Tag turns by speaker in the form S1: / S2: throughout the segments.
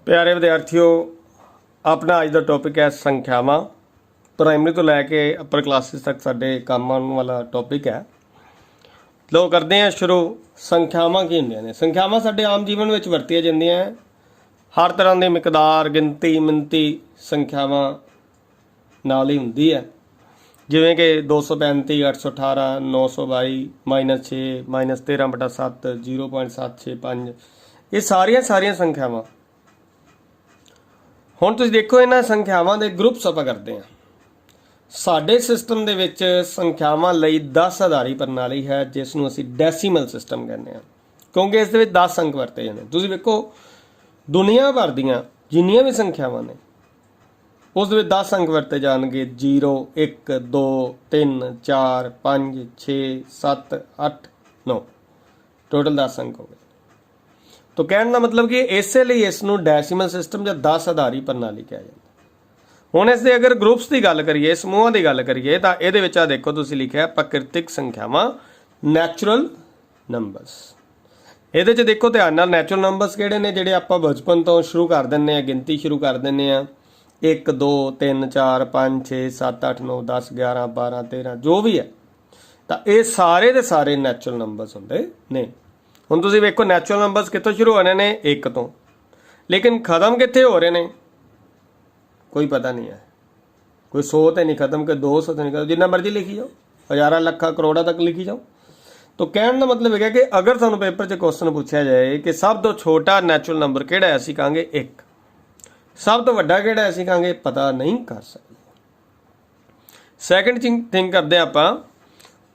S1: प्यारे विद्यार्थियों, अपना अज का टॉपिक है संख्यावां। प्राइमरी तो लैके अपर क्लासिस तक साडे काम आने वाला टॉपिक है। लो करते हैं शुरू। संख्यावां की होंदियां ने? संख्यावां साडे आम जीवन में वरतियां जांदियां हैं। हर तरह की मिकदार, गिनती, मिनती संख्यावां नाल ही हुंदी है। जिवें कि 235, 818, 922, -6, -13/7, 0.765, ये सारियां संख्यावां। हुण तुसीं देखो, इन्हां संख्यावां दे ग्रुप्स आपां करदे हां। साडे सिस्टम दे विच संख्यावां लई 10 आधारी प्रणाली है, जिस नूं असीं डेसीमल सिस्टम कहने हां, क्योंकि इस दे विच 10 अंक वरते जांदे। तुसीं वेखो, दुनिया भर दीआं जिन्नियां भी संख्यावां ने उस दे विच 10 अंक वरते जाणगे। 0, 1, 2, 3, 4, 5, 6, 7, 8, 9, टोटल 10 अंक हो गए। तो कहने का मतलब कि इसे लिए इसनूं डेसीमल सिस्टम या 10 आधारी प्रणाली कहा जाता। हुण इस दे अगर ग्रुप्स की गल करिए, समूहों की गल करिए, तो ये विच देखो तुसीं लिखिआ प्राकृतिक संख्यावां, नैचुरल नंबरस। ये देखो ध्यान नाल, नैचुरल नंबरस किहड़े ने जिहड़े आपां बचपन तो शुरू कर दिंदे आ, गिनती शुरू कर दिंदे आ। 1, 2, 3, 4, 5, 6, 7, 8, 9, 10, 11, 12, 13 जो भी है, तो ये सारे के सारे नैचुरल नंबरस होंदे ने। हुण तुसीं वेखो, नैचुरल नंबरस कित्थों शुरू होने ने? 1 तो, लेकिन खत्म कित्थे हो रहे ने कोई पता नहीं है। कोई 100 तो नहीं खत्म, कोई 200 तो नहीं खत्म, जिन्ना मर्जी लिखी जाओ, हज़ारां लखां करोड़ां तक लिखी जाओ। तो कहने का मतलब है कि अगर तुहानूं पेपर 'च क्वेश्चन पूछा जाए कि सब तो छोटा नैचुरल नंबर किहड़ा है, असीं कहांगे 1। सब तो वड्डा किहड़ा है, असीं कहांगे पता नहीं कर सकते। सैकेंड थिंग करदे आपां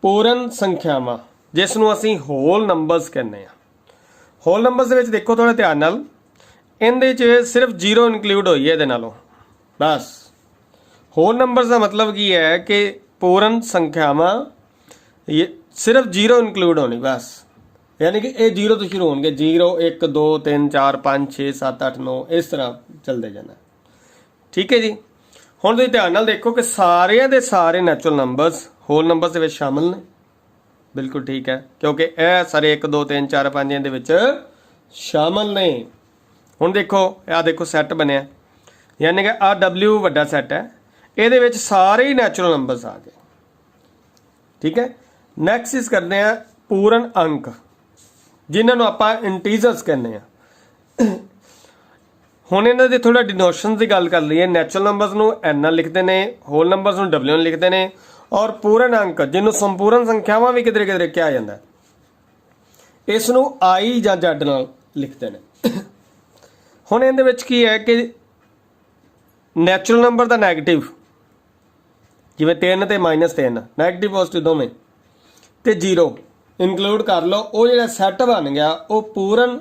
S1: पूर्ण संख्यावां, जिस नूं असीं होल नंबरस कहने आ। होल नंबरस दे विच देखो थोड़ा ध्यान नाल, इहदे च सिर्फ 0 इनकलूड होई है इहदे नालों बस। होल नंबरस का मतलब की है कि पूर्ण संख्यावां ये सिर्फ 0 इनकलूड होनी बस, यानी कि ये 0 तो शुरू होंगे। 0, 1, 2, 3, 4, 5, 6, 7, 8, 9 इस तरह चलते जाना। ठीक है जी। हुण तुसीं ध्यान नाल देखो कि सारे दे सारे नैचुरल नंबरस होल नंबरस दे विच शामिल ने। बिल्कुल ठीक है, क्योंकि यह सारे 1, 2, 3, 4, 5 इहदे विच शामिल ने। हुण देखो, आ देखो सैट बनिया, यानी कि आ W वड्डा सैट है, इहदे विच सारे ही नैचुरल नंबरस आ गए। ठीक है। नैक्सट इस करते हैं पूर्ण अंक, जिन्होंने आपां इंटीजर्स कहने हैं। हुण इन्हां दे थोड़ा डिनोशन की गल कर लईए। नैचुरल नंबरस नूं N लिखते हैं, होल नंबरस नूं W लिखते हैं, और पूर्ण अंक जिन्हों संपूर्ण संख्यावां भी किधरे किधरे कहा जाता है, इस नूं I जां Z नाल लिखते हैं। हुण इहदे विच की है कि नैचुरल नंबर का नैगेटिव, जिवें 3 ते -3, नैगेटिव पॉजिटिव दोवें, ते 0 इनकलूड कर लो, वो जिहड़ा सैट बन गया वो पूर्ण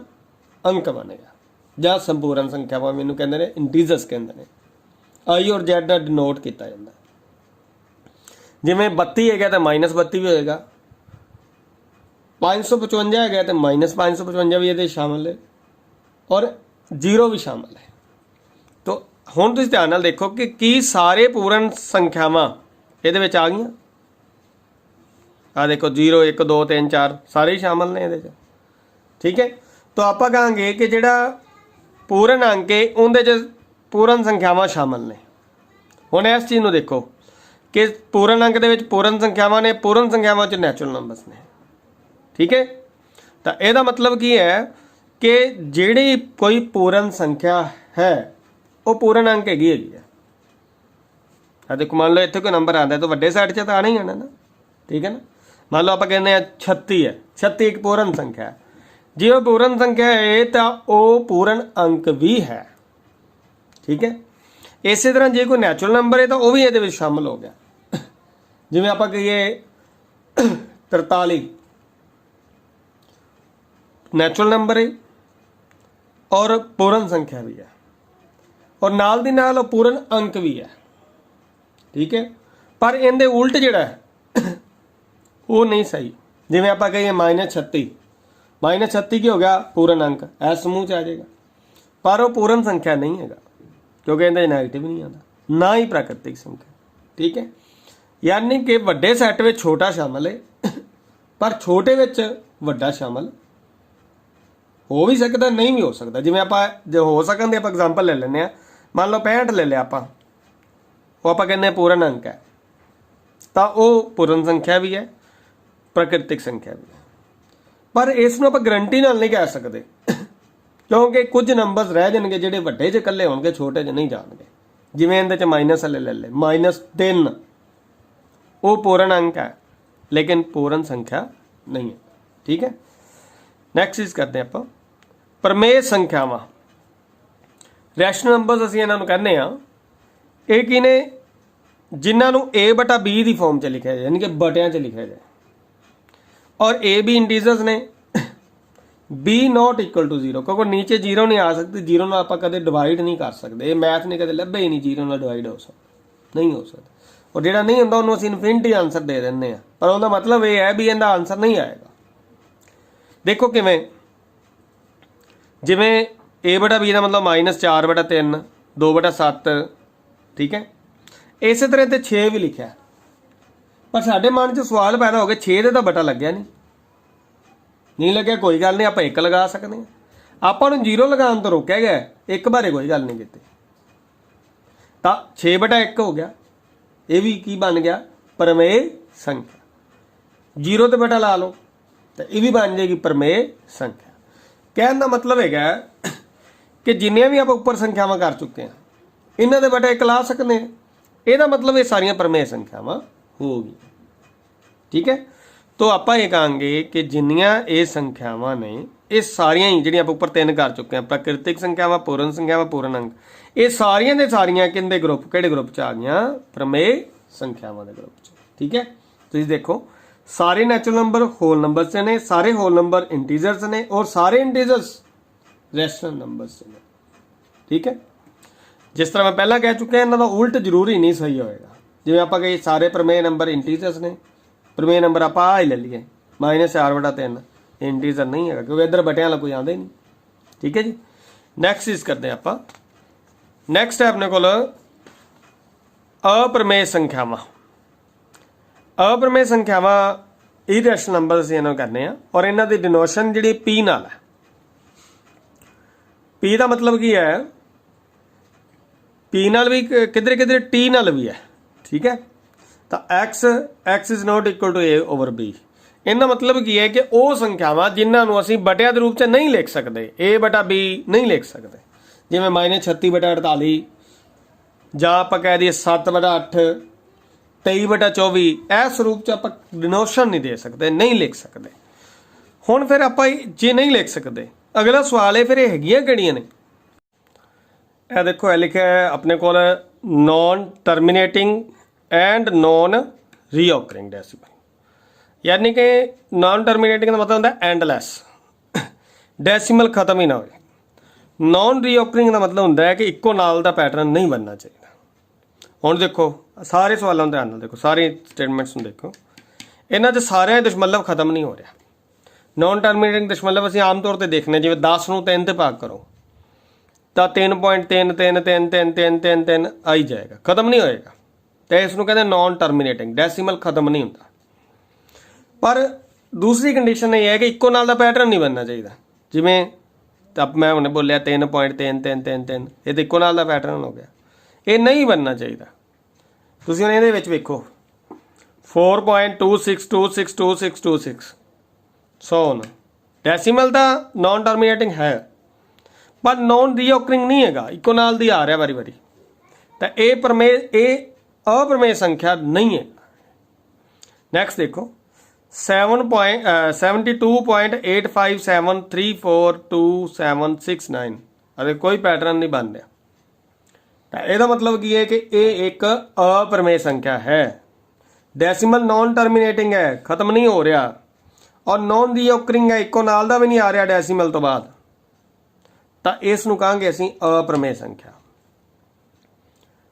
S1: अंक बन गया, जां संपूर्ण संख्यावां मैनूं कहंदे ने, इंटीजर्स कहंदे ने। I और Z दा डिनोट किया जाता है। जिवें 32 है तो -32 भी होएगा, 555 है तो -555 भी ये शामिल है, और 0 भी शामिल है। तो हुण तुसीं ध्यान नाल देखो कि की सारे पूर्ण संख्यावां इहदे विच आ गईआं। आ देखो 0, 1, 2, 3, 4 सारे ही शामिल ने इहदे च। ठीक है। तो आपां कहांगे कि जिहड़ा पूर्ण अंक है उहदे च पूर्ण संख्यावां शामिल ने। हुण इस चीज़ नूं देखो कि पूर्ण अंक दे विच पूर्ण संख्यावां ने, पूर्ण संख्यावां च नैचुरल नंबरस ने। ठीक है। तो यहदा मतलब की है कि जिहड़ी कोई पूर्ण संख्या है वो पूर्ण अंक हैगी है। देखो, मान लो इत्थे कोई नंबर आता है तो वड्डे सैट च तो आना ही आना ना। ठीक है ना। मान लो आप कहते हैं 36 है, 36 एक पूर्ण संख्या है। जे वो पूर्ण संख्या है तो वो पूर्ण अंक भी है। ठीक है। इस तरह जे कोई नैचुरल नंबर है तो वह भी ये शामिल हो गया। जिवें आप कहिए 43 नैचुरल नंबर है और पूर्ण संख्या भी है, और नाल दी नाल पूर्ण अंक भी है। ठीक है। पर इनके उल्ट जिहड़ा है वो नहीं सही। जिवें आप कहिए -36, -36 की हो गया पूर्ण अंक, इस समूह च आ जाएगा, पर वो पूर्ण संख्या नहीं है, क्योंकि इहदे नैगेटिव नहीं आता, ना ही प्राकृतिक संख्या। ठीक है। यानी कि वड्डे सैट में छोटा शामिल है, पर छोटे विच वड्डा शामिल हो भी सकता, नहीं भी हो सकता। जिवें आपां जो हो सकन दी आपां एग्जाम्पल ले लैंदे आ, मान लो 65 ले लिया आपां, वो आपां कहने पूर्ण अंक है, तो वो पूर्ण संख्या भी है, प्राकृतिक संख्या भी है। पर इसनूं आपां गारंटी नाल नहीं कह सकते, क्योंकि कुछ नंबर्स रह जाएंगे ਜਿਹੜੇ ਵੱਡੇ 'ਚ ਇਕੱਲੇ ਹੋਣਗੇ, ਛੋਟੇ 'ਚ नहीं जाणगे। जिवें ਇਹਦੇ 'ਚ माइनस वाले ले ले, -3 वो पूर्ण अंक है लेकिन पूर्ण संख्या नहीं है। ठीक है, नैक्सट चीज़ करते हैं आप प्रमेय संख्यावां। रैशनल नंबर्स असीं इन्हां नूं कहने आ, ये की ने जिन्हां नूं A/B की फॉर्म च लिखा जाए, यानी कि बटियां च लिखा जाए, और A भी इंटीजर्स ने, B नॉट इक्वल टू 0, क्योंकि नीचे 0 नहीं आ सकती, 0 नाल आपां कदे डिवाइड नहीं कर सकते, ये मैथ ने कदे लभे ही नहीं 0 नाल डिवाइड हो सकता, नहीं हो सकता। और जिहड़ा नहीं हुंदा उहनूं असीं इनफिनिटी आंसर दे दिंदे आ, पर उहदा मतलब ये है भी इहदा आंसर नहीं आएगा। देखो किवें, जिवें A/B का मतलब -4/3, 2/7, ठीक है। इस तरह ते 6 भी लिखा, पर साडे मन च सवाल पैदा हो गया 6 दे तां बटा लग्या नहीं लग्या, कोई गल नहीं, आपां 1 लगा सकते हैं, आपां नूं 0 लगाउण तो रोकिया गया, एक बारे कोई गल नहीं कीती, तां 6/1 हो गया। ये भी की बन गया प्रमेय संख्या। 0 ते बटा ला लो तो ये भी बन जाएगी प्रमेय संख्या। कहने का मतलब है कि जिन्नियां भी आप ऊपर संख्यावां कर चुके हैं, इन्हां दे बटा 1 ला सकते हैं, ਇਹਦਾ मतलब ये सारियां प्रमेय संख्यावां होगी। ठीक है, तो आप ये कहांगे कि जिन्नियां ये संख्यावां ने, ये सारियां ही जिहड़ियां आप ऊपर 3 कर चुके हैं, प्राकृतिक संख्यावां, पूर्ण संख्यावां, पूर्ण अंक, ये सारियां दे सारियां किंदे ग्रुप, किहड़े ग्रुप च आ गईयां? प्रमेय संख्यावां दे ग्रुप च। ठीक है, तुसीं देखो सारे नैचुरल नंबर होल नंबर से ने, सारे होल नंबर इंटीजर्स ने, और सारे इंटीजर्स रैशनल नंबर से ने। ठीक है, जिस तरह मैं पहला कह चुका इन्हां दा उल्ट जरूरी नहीं सही होएगा। जिवें आपां कही सारे प्रमेय नंबर इंटीजर्स ने, प्रमेय नंबर आप ही ले लीए -4/3, इंटीजर नहीं है, क्योंकि इधर बटियां वाला कोई आंदा ही नहीं। ठीक है जी, नैक्सट चीज़ करते हैं आप। नैक्सट है अपने को अप्रमेय संख्यावां। अप्रमेय संख्यावां इरैशनल नंबर असीं इन्हां करने हैं, और इन्हां दी डिनोशन जिहड़ी P नाल है। P का मतलब की है, P नाल भी किधरे किधरे T नाल भी है। ठीक है, तो x is not equal to A/B। इनका मतलब की है कि वह संख्यावां जिन्होंने असीं बटिया के रूप च नहीं लिख सकते, A/B नहीं लिख सकते, जिवें -36/48, जां आपां कह दईए 7/8, 23/24, इस रूप च आपां डिनोशन नहीं दे सकते, नहीं लिख सकते। हुण फिर आपां जे नहीं लिख सकते, अगला सवाल है फिर ये हैगियां किहड़ियां ने? यह देखो, यह लिखा है अपने को non terminating and non reoccurring decimal, यानी कि नॉन टर्मिनेटिंग का मतलब होता है एंडलैस, डेसिमल खत्म ही ना हो। नॉन रीऑकरिंग का मतलब होता है कि इक्को नाल का पैटर्न नहीं बनना चाहिए। हुण देखो सारे सवालों ध्यान नाल देखो, सारी स्टेटमेंट्स देखो, इन्हां च सारे दशमलव खत्म नहीं हो रहा। नॉन टर्मिनेटिंग दशमलव असीं आम तौर पर देखने, जिवें 10 नूं 3 ते भाग करो तो 3.3333333 आ ही जाएगा, खत्म नहीं होएगा, तो इसनूं कहते नॉन टर्मिनेटिंग, डेसिमल खत्म नहीं होता। पर दूसरी कंडीशन ये है कि इक्को नाल दा पैटर्न नहीं बनना चाहिए, जिवें अब मैं उन्हें बोलिया 3.3333, ये तो इक्को नाल दा पैटर्न हो गया, ये नहीं बनना चाहिए। तुसीं हुण इहदे विच वेखो 4.26262626 100 डेसिमल दा नॉन टर्मिनेटिंग है, पर नॉन रीऑकरिंग नहीं है, इक्को नाल दी आ रहा बारी बारी, तो ये प्रमेय, ये अप्रमेय संख्या नहीं है। नैक्सट देखो 72.8573427769, अरे कोई पैटर्न नहीं बन रहा, तो यदा मतलब की है कि ये एक अप्रमेय संख्या है, डेसिमल नॉन टर्मिनेटिंग है, खत्म नहीं हो रहा, और नॉन रीऑकरिंग है, इक्को नाल दा भी नहीं आ रहा डेसिमल तो बाद, तो इसनूं कहांगे असीं अप्रमेय संख्या।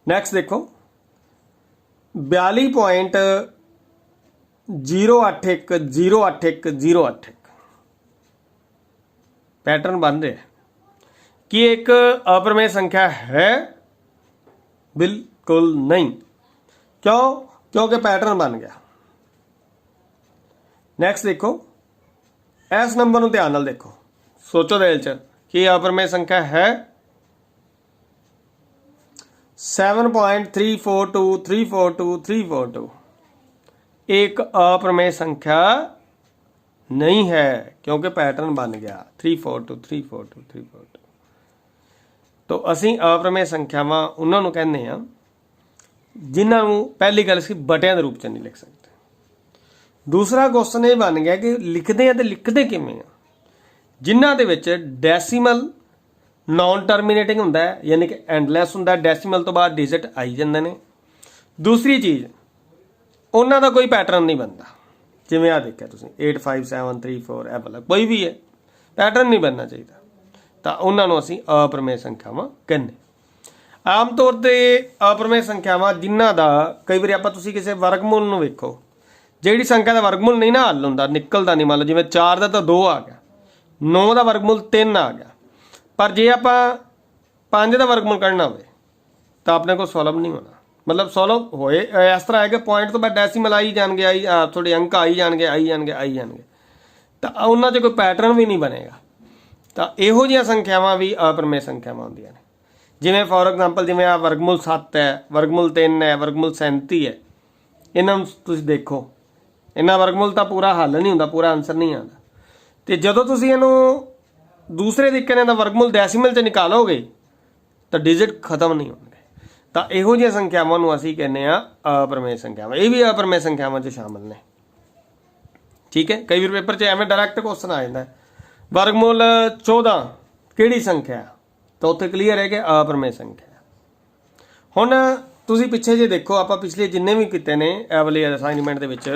S1: नैक्सट देखो 42.081081081 पैटर्न बन रहे हैं कि एक अप्रमेय संख्या है, बिल्कुल नहीं। क्यों? क्योंकि पैटर्न बन गया। नैक्सट देखो, इस नंबर को ध्यान नाल देखो सोचो दिल च कि अप्रमेय संख्या है 7.342342 एक अप्रमेय संख्या नहीं है क्योंकि पैटर्न बन गया 342 तो असी अप्रमेय संख्यावां उन्होंने कहने आ जिन्होंने पहली गल सी बटिया के रूप च नहीं लिख सकते। दूसरा क्वेश्चन ये बन गया कि लिखते हैं तो लिखते किवें आ जिन्हां दे विच डेसीमल नॉन टर्मीनेटिंग हुंदा है यानी कि एंडलैस हुंदा है, डेसीमल तो बाद डिजिट आई जांदे ने। दूसरी चीज़ उन्हां दा कोई पैटर्न नहीं बनता, जिवें आ देखिया तुसीं 85734 एह वाला कोई भी है पैटर्न नहीं बनना चाहिए, तो उन्होंने असीं अप्रमेय संख्यावां कहने। आम तौर पर अप्रमेय संख्यावां जिन्हां दा कई बार आपां तुसीं किसी वर्गमूल नूं वेखो जिहड़ी संख्या का वर्गमूल नहीं ना हल हुंदा निकलदा नहीं, मान लो जिवें 4 का तो 2 आ गया, 9 का वर्गमूल 3 आ गया, पर जे आपां 5 का वर्गमूल कढ़ना होवे तो अपने को सॉल्व नहीं होना। मतलब सॉल्व होए इस तरह है कि पॉइंट तो बाद डेसीमल आई जाएंगे, आई थोड़े अंक आई जाएंगे तो उन्होंने कोई पैटर्न भी नहीं बनेगा। तो इहो जिहियां संख्यावां भी अप्रमेय संख्यावां होंदियां ने। जिवें फॉर एग्जाम्पल जिवें आ वर्गमूल 7 है, वर्गमूल 3 है, वर्गमूल 37 है, इन्हां नूं तुसीं देखो इन्हां वर्गमूल तो पूरा हल नहीं हुंदा, पूरा आंसर नहीं आता। तो जदों तुसीं इहनूं दूसरे तरीके नाल वर्गमूल डेसीमल च निकालोगे तो डिजिट खत्म नहीं होंगे। तो इहो जिहियां संख्यावां नूं असीं कहने आ अप्रमेय संख्यावां, ये भी अप्रमेय संख्यावां च शामिल ने। ठीक है, कई बार पेपर च एवें डायरैक्ट क्वेश्चन आ जाता है वर्गमूल 14 किहड़ी संख्या, तो उत्थे क्लीयर है कि अप्रमेय संख्या। हुण तुसीं पिछे जे देखो आपां पिछले जिन्ने भी कीते ने एह वाले असाइनमेंट दे विच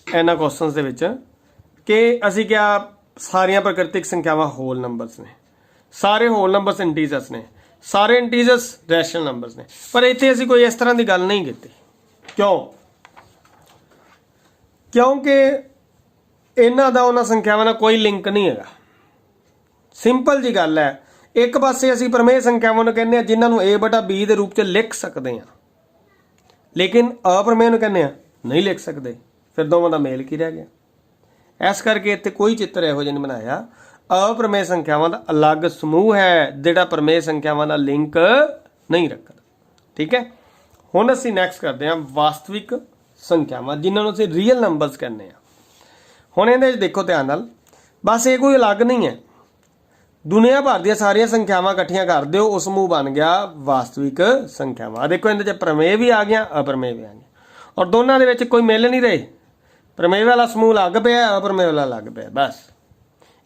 S1: इन्हां क्वेश्चनस दे विच कि असीं क्या सारियां प्राकृतिक संख्यावां होल नंबर्स ने, सारे होल नंबर्स इंटीजर्स ने, सारे इंटीजर्स रैशनल नंबर्स ने, पर इत्थे असीं कोई इस तरह की गल नहीं कीती। क्यों? क्योंकि इन्हां दा उन्हां संख्यावां नाल कोई लिंक नहीं है। सिंपल जी गल है, एक पासे असीं प्रमेय संख्यावां नूं कहने जिन्हां नूं a बटा b दे रूप च लिख सकते हैं, लेकिन अप्रमेय नूं कहने नहीं लिख सकते, फिर दोवां दा मेल की रह गया। इस करके इत्थे कोई चित्र इहो जिहा नहीं बनाया। अप्रमेय संख्यावां दा अलग समूह है जिहड़ा प्रमेय संख्यावां नाल लिंक नहीं रखदा। ठीक है, हुण असीं नैक्सट करदे हां वास्तविक संख्यावां जिन्हां नूं असीं रियल नंबर्स कहने आ। हुण इहदे विच देखो ध्यान नाल, बस ये कोई अलग नहीं है, दुनिया भर दी सारियां संख्यावां इकट्ठियां कर दिओ उस समूह बन गया वास्तविक संख्यावां। देखो इहदे च प्रमेय भी आ गया, अप्रमेय भी आ गया, और दोनों दे विच कोई मेल नहीं रहे। प्रमेय वाला समूह अलग पिया, अप्रमेय वाला अलग पिया, बस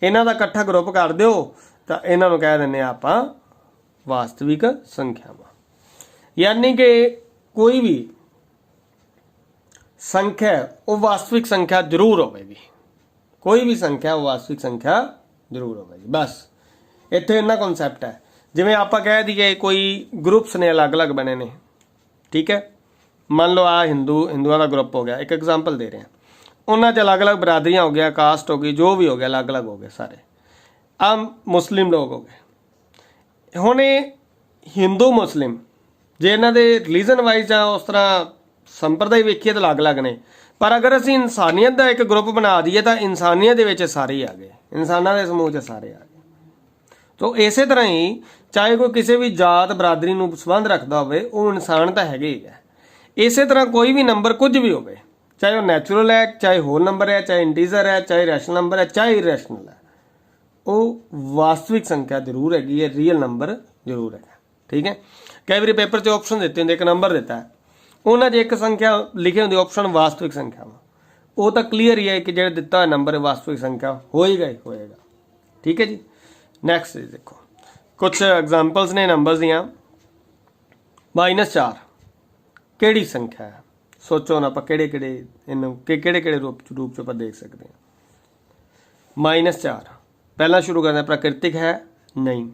S1: इन्हां दा इकट्ठा ग्रुप कर दिओ तो इन्हां नूं कह दिंदे आपां वास्तविक संख्यावां। यानी कि कोई भी संख्या वो वास्तविक संख्या जरूर होगी, कोई भी संख्या वो वास्तविक संख्या जरूर होगी। बस इत्थे इन्ना कॉन्सैप्ट है। जिवें आपां कह दईए कोई ग्रुप्स ने अलग अलग बने ने, ठीक है, मान लो आ हिंदुओं का ग्रुप हो गया, एक एग्जाम्पल दे रहे हैं, उन्होंने च अलग अलग बरादरियाँ हो गया, कास्ट हो गई, जो भी हो गया अलग अलग हो गए सारे। आम मुस्लिम लोग हो गए। हुण हिंदू मुस्लिम जे इन्हां दे रिलीजन वाइज आ उस तरह संप्रदाय वेखीए तो अलग अलग ने, पर अगर असीं इंसानियत का एक ग्रुप बना दईए तो इंसानियत दे विच सारे ही आ गए, इंसानां दे समूह च सारे आ गए। तो इस तरह ही चाहे कोई किसी भी जात बरादरी नूं संबंध रखता होवे वो इंसान तो हैगे ही है। इस तरह कोई भी नंबर कुछ भी होवे, चाहे वह नैचुरल है, चाहे होल नंबर है, चाहे इंटीजर है, चाहे रैशनल नंबर है, चाहे इरैशनल है, वो वास्तविक संख्या जरूर हैगी है, रियल नंबर जरूर है। ठीक है, कई बार पेपर च ऑप्शन देते होंगे, एक नंबर देता है उन्होंने एक संख्या लिखी होंगी ऑप्शन वास्तविक संख्या, वो तो क्लीयर ही है कि जो दिता हुआ नंबर वास्तविक संख्या होएगा ही होएगा। ठीक है जी, नैक्सट देखो कुछ एग्जाम्पल्स ने नंबर्स दियाँ। -4 किहड़ी संख्या है, सोचो ना, आप किहड़े किहड़े रूप च आप देख सकते हैं। -4 पहला शुरू करना प्राकृतिक है नहीं,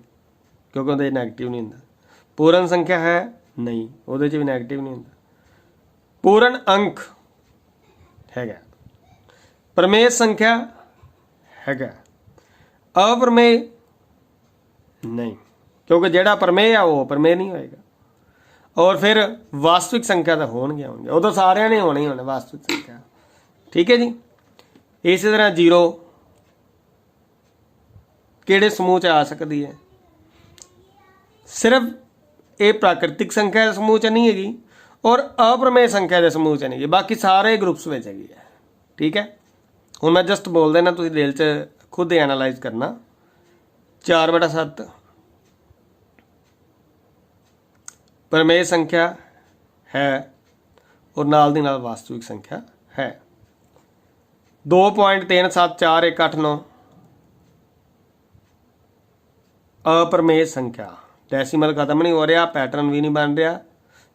S1: क्योंकि उहदे नैगेटिव नहीं हुंदा। पूर्ण संख्या है नहीं, उहदे च भी नैगेटिव नहीं हुंदा। पूर्ण अंक हैगा, प्रमेय संख्या हैगा, अप्रमेय नहीं, क्योंकि जिहड़ा प्रमेय है वो प्रमेय नहीं होएगा। और फिर वास्तविक संख्या तो होणगे उदों सारिਆਂ ने होने ही होने वास्तविक संख्या। ठीक है जी, इस तरह 0 ਕਿਹੜੇ ਸਮੂਹ 'ਚ ਆ ਸਕਦੀ ਹੈ। ਸਿਰਫ ਇਹ ਪ੍ਰਾਕ੍ਰਿਤਿਕ ਸੰਖਿਆ ਦੇ ਸਮੂਹ 'ਚ ਨਹੀਂ ਹੈਗੀ ਔਰ ਅਪਰਮੇय ਸੰਖਿਆ ਦੇ ਸਮੂਹ 'ਚ ਨਹੀਂ ਹੈਗੀ, ਬਾਕੀ ਸਾਰੇ ਗਰੁੱਪਸ ਵਿੱਚ ਹੈਗੀ ਹੈ। ਠੀਕ ਹੈ, ਹੁਣ ਮੈਂ ਜਸਟ ਬੋਲ ਦੇਣਾ, ਤੁਸੀਂ ਦਿਲ 'ਚ खुद एनालाइज करना। 4/7 प्रमेय संख्या है और नाल दी नाल वास्तविक संख्या है। 2.374189 अप्रमेय संख्या, डेसीमल खत्म नहीं हो रहा, पैटर्न भी नहीं बन रहा,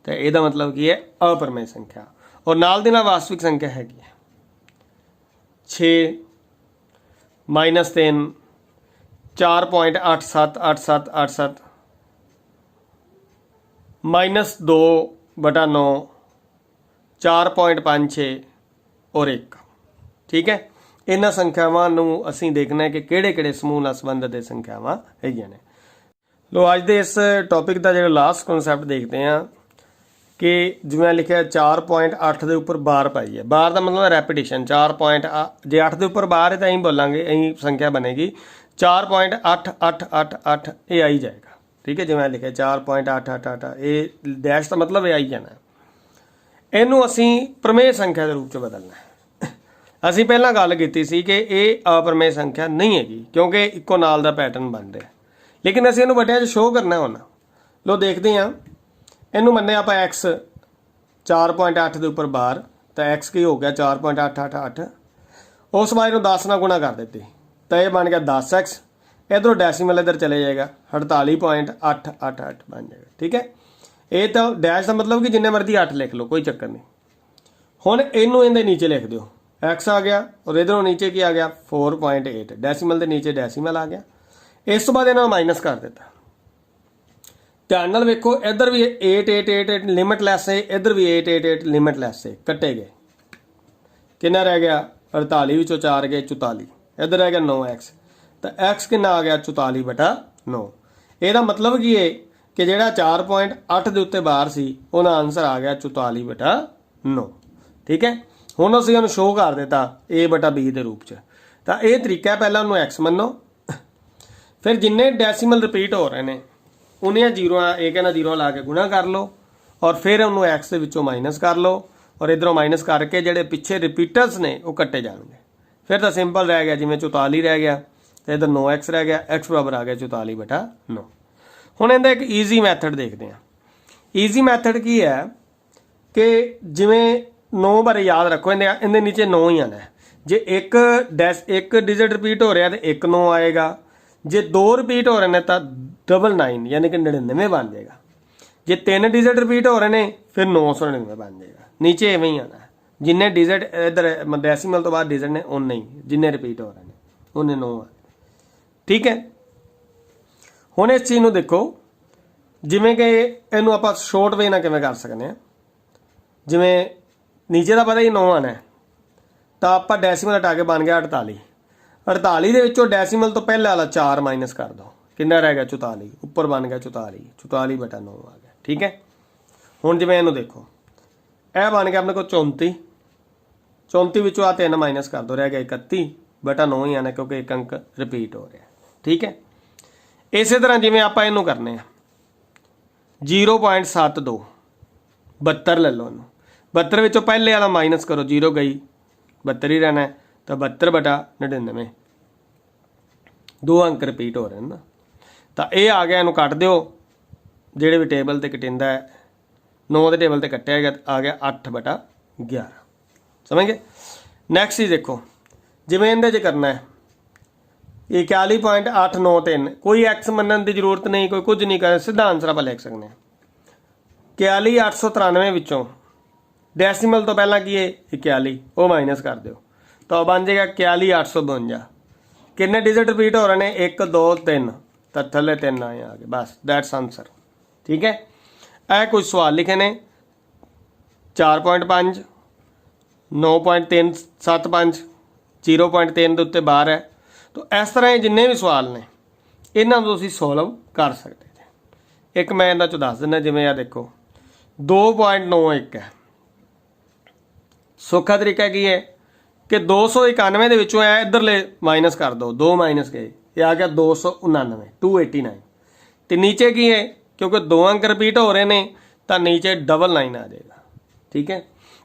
S1: तो यदा मतलब की है अप्रमेय संख्या। और नाल दी नाल वास्तविक संख्या हैगी 6 -3 4.878787 -2/9 4.56 और 1। ठीक है, इन्हां संख्यावां नूं असीं देखना है कि किहड़े-किहड़े समूह नाल संबंधित संख्यावां हैगियां ने। लो अज दे इस टॉपिक का जो लास्ट कॉन्सैप्ट देखते हैं कि जिवें लिखिਆ 4.8 ਦੇ ਉੱਪਰ ਬਾਰ ਪਾਈ ਹੈ। ਬਾਰ ਦਾ ਮਤਲਬ ਰੈਪੀਟੀਸ਼ਨ। 4. ਜੇ 8 ਦੇ ਉੱਪਰ ਬਾਰ ਹੈ ਤਾਂ ਅਸੀਂ ਬੋਲਾਂਗੇ, ਅਸੀਂ ਸੰਖਿਆ ਬਣੇਗੀ 4.8888 ਇਹ ਆਈ ਜਾਏਗਾ। ਠੀਕ ਹੈ, ਜਿਵੇਂ ਲਿਖਿਆ 4.888 ਇਹ ਡੈਸ਼ ਦਾ ਮਤਲਬ ਇਹ ਆਈ ਜਾਣਾ। ਇਹਨੂੰ ਅਸੀਂ ਪ੍ਰਮੇय ਸੰਖਿਆ ਦੇ ਰੂਪ 'ਚ ਬਦਲਣਾ ਹੈ। ਅਸੀਂ ਪਹਿਲਾਂ ਗੱਲ ਕੀਤੀ ਸੀ ਕਿ ਇਹ ਅਪਰਮੇय ਸੰਖਿਆ ਨਹੀਂ ਹੈਗੀ ਕਿਉਂਕਿ ਇੱਕੋ ਨਾਲ ਦਾ ਪੈਟਰਨ ਬਣ ਰਿਹਾ, ਲੇਕਿਨ ਅਸੀਂ ਇਹਨੂੰ ਵੱਡਿਆਂ 'ਚ ਸ਼ੋਅ ਕਰਨਾ ਹੁਣ। ਲੋ ਦੇਖਦੇ ਹਾਂ, ਇਹਨੂੰ ਮੰਨੇ ਆਪਾਂ x 4.8 ਦੇ ਉੱਪਰ ਬਾਰ, ਤਾਂ x ਕੀ ਹੋ ਗਿਆ 4.888। ਉਸ ਵਾਰ ਨੂੰ 10 ਨਾਲ ਗੁਣਾ ਕਰ ਦਿੱਤੀ ਤਾਂ ਇਹ ਬਣ ਗਿਆ 10x। इधरों डेसीमल इधर चले जाएगा 48.888 बन जाएगा। ठीक है, ये तो डैश का मतलब कि जिन्ने मर्जी 8 लिख लो, कोई चक्कर नहीं। हुण इनू इहदे नीचे लिख दो, x आ गया और इधरों नीचे की आ गया 4.8, डेसीमल के नीचे डेसीमल आ गया। इस तो बाद इन्होंने माइनस कर दिता। ध्यान नाल वेखो, इधर भी 8888 लिमिट लैस है, इधर भी 888 लिमिट लैस है, कट्टे गए। कितना रह गया 48 विचों 4 गए 44, इधर रह गया 9x, तो x कितना आ गया 44/9। ਇਹਦਾ मतलब की है कि ਜਿਹੜਾ 4.8 ਦੇ ਉੱਤੇ ਬਾਹਰ ਸੀ ਉਹਦਾ ਆਨਸਰ ਆ ਗਿਆ 44/9। ਠੀਕ ਹੈ, ਹੁਣ ਅਸੀਂ ਉਹਨੂੰ ਸ਼ੋਅ ਕਰ ਦਿੱਤਾ a/b ਦੇ ਰੂਪ 'ਚ। ਤਾਂ ਇਹ ਤਰੀਕਾ ਹੈ, ਪਹਿਲਾਂ ਉਹਨੂੰ x ਮੰਨੋ, ਫਿਰ ਜਿੰਨੇ ਡੈਸੀਮਲ ਰਿਪੀਟ ਹੋ ਰਹੇ ਨੇ ਉਹਨੀਆਂ ਜ਼ੀਰੋਆਂ, ਇਹ ਕਹਿੰਦਾ ਜ਼ੀਰੋ ਲਾ ਕੇ ਗੁਣਾ ਕਰ ਲਓ ਔਰ ਫਿਰ ਉਹਨੂੰ x ਦੇ ਵਿੱਚੋਂ ਮਾਈਨਸ ਕਰ ਲਓ ਔਰ ਇਧਰੋਂ ਮਾਈਨਸ ਕਰਕੇ ਜਿਹੜੇ ਪਿੱਛੇ ਰਿਪੀਟਰਸ ਨੇ ਉਹ ਕੱਟੇ ਜਾਣਗੇ। ਫਿਰ ਤਾਂ ਸਿੰਪਲ ਰਹਿ ਗਿਆ, ਜਿਵੇਂ 44 ਰਹਿ ਗਿਆ तो इधर 9x रह गया, x बराबर आ गया 44/9। हुण इहदा एक ईजी मैथड देखते हैं। ईजी मैथड की है कि जिमें 9 बारे याद रखो, इहदे नीचे 9 ही आना है। जे एक डिजिट रिपीट हो रहा तो 1 9 आएगा, जे 2 रिपीट हो रहे हैं तो 999 यानी कि 99 बन जाएगा। जे 3 डिजिट रिपीट हो रहे हैं फिर 999 बन जाएगा। नीचे इवें ही आना है, जिन्ने डिजिट इधर डेसीमल तो बाद डिजिट ने उन्ने ही, जिन्ने रिपीट हो रहे हैं उन्ने 9 आ। ठीक है, हुण इस चीज़ नूं देखो, जिवें कि इहनूं आपां शॉर्ट वे नाल किवें कर सकते हैं। जिवें नीचे का पता ही 9 आना है, तो आपां डेसीमल हटा के बन गया 48। 48 दे विचों डेसीमल तो पहले वाला 4 माइनस कर दो, कितना रह गया 44, उपर बन गया 44, 44/9 आ गया। ठीक है, हुण जिवें इहनूं देखो, यह बन गया अपने को 34, 34 विचों आ 3 माइनस कर दो, रह गया 31/9 ही आना क्योंकि एक अंक रिपीट हो रहा है। ठीक है, इस तरह जिमें आप इनू करने 0.72 72 ले लो, 72 विचों पहले वाला माइनस करो, 0 गई 72 ही रहना है, तो 72/99 2 अंक रिपीट हो रहे हैं ना। तो ये आ गया, इनू कट दो, जेडे भी टेबल से कटिंदा है 9 के टेबल से कट्टिया गया, आ गया 8/11। समझ गए। नैक्सट चीज़ देखो, जिमें इहदे च करना है 41.893, कोई एक्स मनन की जरूरत नहीं, कोई कुछ नहीं कर, सीधा आंसर आप लिख सकते हैं। 41,893 विचों डेसीमल तो पहला की है 41, वो माइनस कर दो तो बन जाएगा 41,852। कितने डिजिट रिपीट हो रहे हैं 1 2 3, तो थले 3 आए आ गए, बस दैट्स आंसर। ठीक है, यह कुछ सवाल लिखे ने 4.5 9.375 0.3 के उत्ते बाहर है। तो इस तरह जिन्ने भी सवाल ने इन्हों को तुसीं सॉल्व कर सकते थे। एक मैं इन्होंने दस दिना, जिमें आ देखो 2.91 है। सौखा तरीका की है कि 291 के विचों इधरले माइनस कर दो, 2 माइनस गए ये आ गया 299 289। तो नीचे की है क्योंकि 2 अंक रिपीट हो रहे हैं तो नीचे 99 आ जाएगा। ठीक है,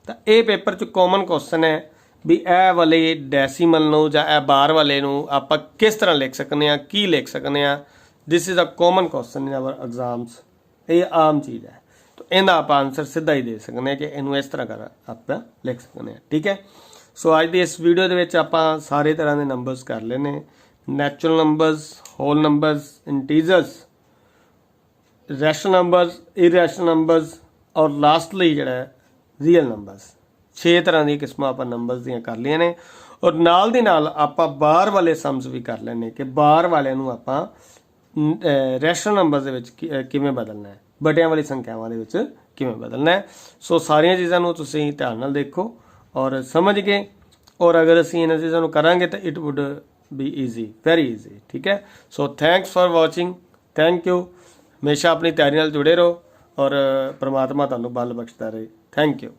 S1: तो ये पेपर च कॉमन क्वेश्चन है भी ए वाले डेसीमल नूं जां ए बार वाले नूं आपां किस तरह लिख सकते हैं, की लिख सकते हैं। This is a common question in our exams. ये आम चीज़ है, तो इहदा आप आंसर सीधा ही दे सकते हैं कि इनू इस तरह कर आप लिख सकते हैं। ठीक है, सो अज की इस वीडियो के विच आपां सारे तरह के नंबर्स कर लेने, natural numbers, whole numbers, integers, rational numbers, irrational numbers और लास्टली जिहड़ा रीयल नंबर्स। 6 तरह की किस्मां आपां नंबर्स दियां कर लिया ने और नाल दी नाल आपां बार वाले सम्स भी कर लैने कि बार वाले नूं आपां रैशनल नंबर्स दे विच किवें बदलना है, बटियां वाली संख्यावां दे विच किवें बदलना है। सो सारियां चीज़ां नूं तुसीं ध्यान नाल देखो और समझ के, और अगर असीं इन्हां चीज़ां नूं करांगे तो it would be easy, very easy. ठीक है, so thanks for watching, thank you. हमेशा अपनी तैयारी नाल जुड़े रहो और परमात्मा तुहानूं बल बख्शदा रहे। Thank you.